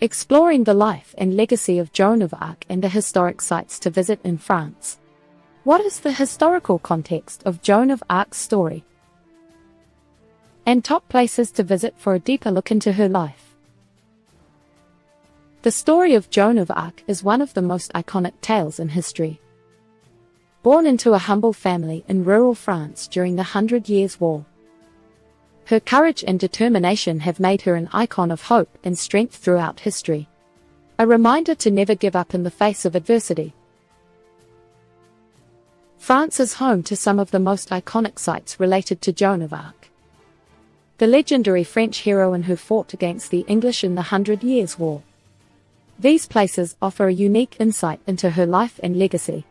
exploring the life and legacy of Joan of Arc and the historic sites to visit in France. What is the historical context of Joan of Arc's story? And top places to visit for a deeper look into her life. The story of Joan of Arc is one of the most iconic tales in history. Born into a humble family in rural France during the 100 Years' War, her courage and determination have made her an icon of hope and strength throughout history. A reminder to never give up in the face of adversity. France is home to some of the most iconic sites related to Joan of Arc, the legendary French heroine who fought against the English in the 100 Years' War. These places offer a unique insight into her life and legacy.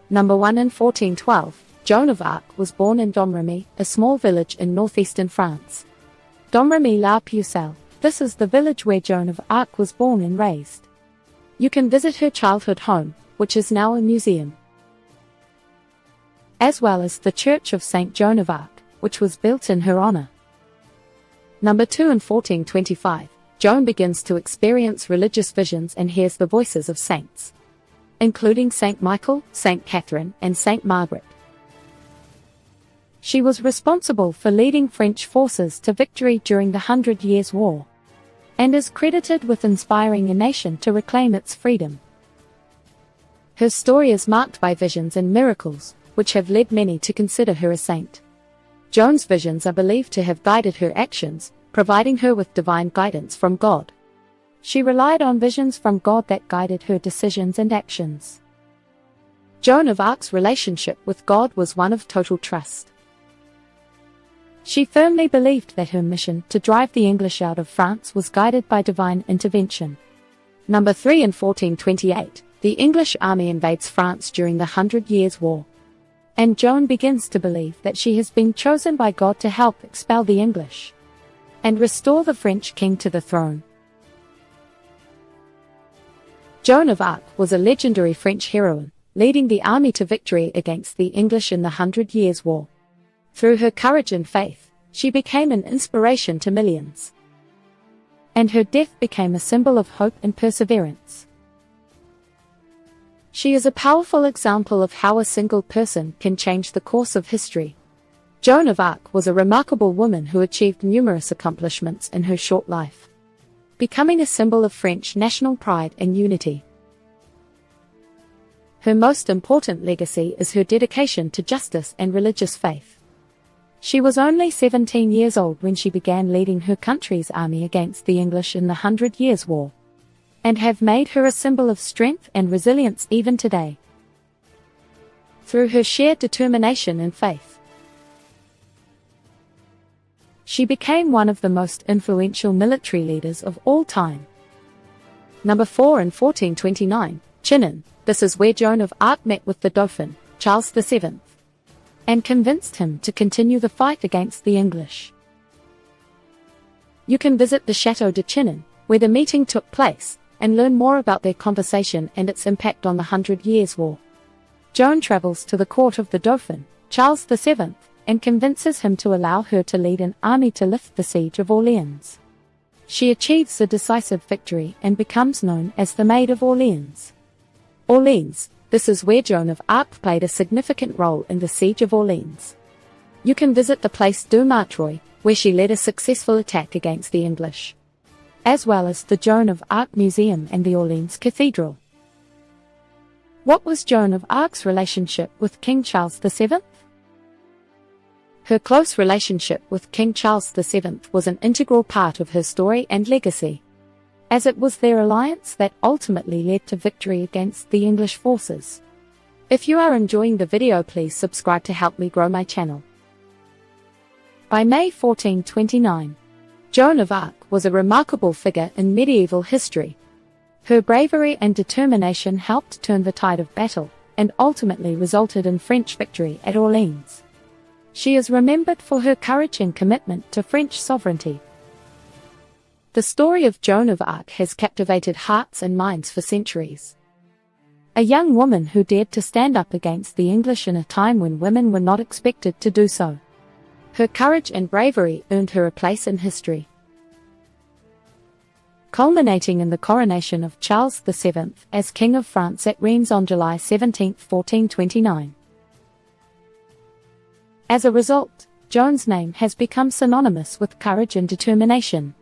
Number 1. In 1412, Joan of Arc was born in Domremy, a small village in northeastern France. Domremy-la-Pucelle. This is the village where Joan of Arc was born and raised. You can visit her childhood home, which is now a museum, as well as the Church of Saint Joan of Arc, which was built in her honor. Number 2. In 1425, Joan begins to experience religious visions and hears the voices of saints, including Saint Michael, Saint Catherine, and Saint Margaret. She was responsible for leading French forces to victory during the 100 Years' War, and is credited with inspiring a nation to reclaim its freedom. Her story is marked by visions and miracles, which have led many to consider her a saint. Joan's visions are believed to have guided her actions, providing her with divine guidance from God. She relied on visions from God that guided her decisions and actions. Joan of Arc's relationship with God was one of total trust. She firmly believed that her mission to drive the English out of France was guided by divine intervention. Number 3. In 1428, the English army invades France during the 100 Years' War, and Joan begins to believe that she has been chosen by God to help expel the English and restore the French king to the throne. Joan of Arc was a legendary French heroine, leading the army to victory against the English in the 100 Years' War. Through her courage and faith, she became an inspiration to millions, and her death became a symbol of hope and perseverance. She is a powerful example of how a single person can change the course of history. Joan of Arc was a remarkable woman who achieved numerous accomplishments in her short life, becoming a symbol of French national pride and unity. Her most important legacy is her dedication to justice and religious faith. She was only 17 years old when she began leading her country's army against the English in the 100 Years' War, and have made her a symbol of strength and resilience even today. Through her sheer determination and faith, she became one of the most influential military leaders of all time. Number 4. In 1429, Chinon. This is where Joan of Arc met with the Dauphin, Charles VII, and convinced him to continue the fight against the English. You can visit the Château de Chinon, where the meeting took place, and learn more about their conversation and its impact on the 100 Years' War. Joan travels to the court of the Dauphin, Charles VII, and convinces him to allow her to lead an army to lift the siege of Orléans. She achieves a decisive victory and becomes known as the Maid of Orléans. Orléans. This is where Joan of Arc played a significant role in the siege of Orléans. You can visit the Place du Martroi, where she led a successful attack against the English, as well as the Joan of Arc Museum and the Orléans Cathedral. What was Joan of Arc's relationship with King Charles VII? Her close relationship with King Charles VII was an integral part of her story and legacy, as it was their alliance that ultimately led to victory against the English forces. If you are enjoying the video, please subscribe to help me grow my channel. By May 1429, Joan of Arc was a remarkable figure in medieval history. Her bravery and determination helped turn the tide of battle, and ultimately resulted in French victory at Orléans. She is remembered for her courage and commitment to French sovereignty. The story of Joan of Arc has captivated hearts and minds for centuries. A young woman who dared to stand up against the English in a time when women were not expected to do so. Her courage and bravery earned her a place in history. culminating in the coronation of Charles VII as King of France at Reims on July 17, 1429. As a result, Joan's name has become synonymous with courage and determination.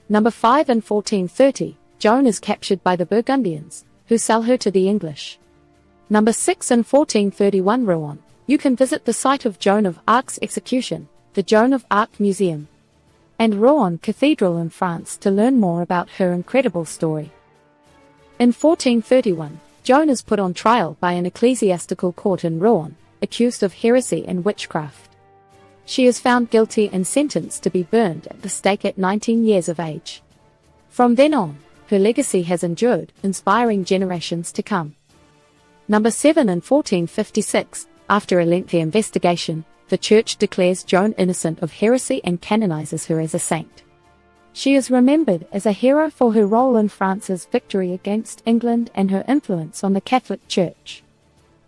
Number 5. In 1430, Joan is captured by the Burgundians, who sell her to the English. Number 6. In 1431, Rouen, you can visit the site of Joan of Arc's execution, the Joan of Arc Museum, and Rouen Cathedral in France to learn more about her incredible story. In 1431, Joan is put on trial by an ecclesiastical court in Rouen, accused of heresy and witchcraft. She is found guilty and sentenced to be burned at the stake at 19 years of age. From then on, her legacy has endured, inspiring generations to come. Number 7. In 1456, after a lengthy investigation, the Church declares Joan innocent of heresy and canonizes her as a saint. She is remembered as a hero for her role in France's victory against England and her influence on the Catholic Church.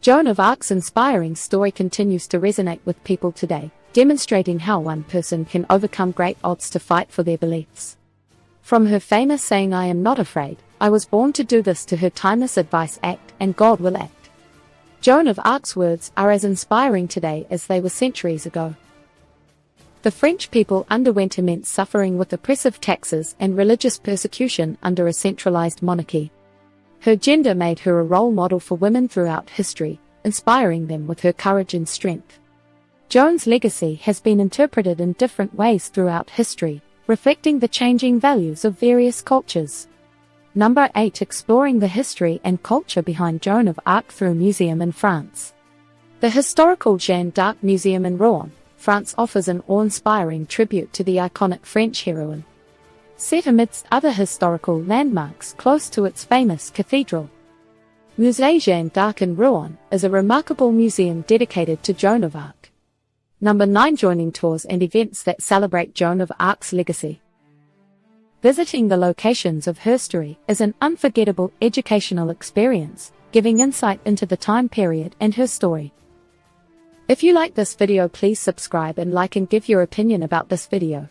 Joan of Arc's inspiring story continues to resonate with people today, demonstrating how one person can overcome great odds to fight for their beliefs. From her famous saying, "I am not afraid, I was born to do this," to her timeless advice, "Act, and God will act." Joan of Arc's words are as inspiring today as they were centuries ago. The French people underwent immense suffering with oppressive taxes and religious persecution under a centralized monarchy. Her gender made her a role model for women throughout history, inspiring them with her courage and strength. Joan's legacy has been interpreted in different ways throughout history, reflecting the changing values of various cultures. Number 8. Exploring the history and culture behind Joan of Arc through a museum in France. The historical Jeanne d'Arc Museum in Rouen, France offers an awe-inspiring tribute to the iconic French heroine. Set amidst other historical landmarks close to its famous cathedral, Musée Jeanne d'Arc in Rouen is a remarkable museum dedicated to Joan of Arc. Number 9. Joining tours and events that celebrate Joan of Arc's legacy. Visiting the locations of her story is an unforgettable educational experience, giving insight into the time period and her story. If you like this video, please subscribe and like and give your opinion about this video.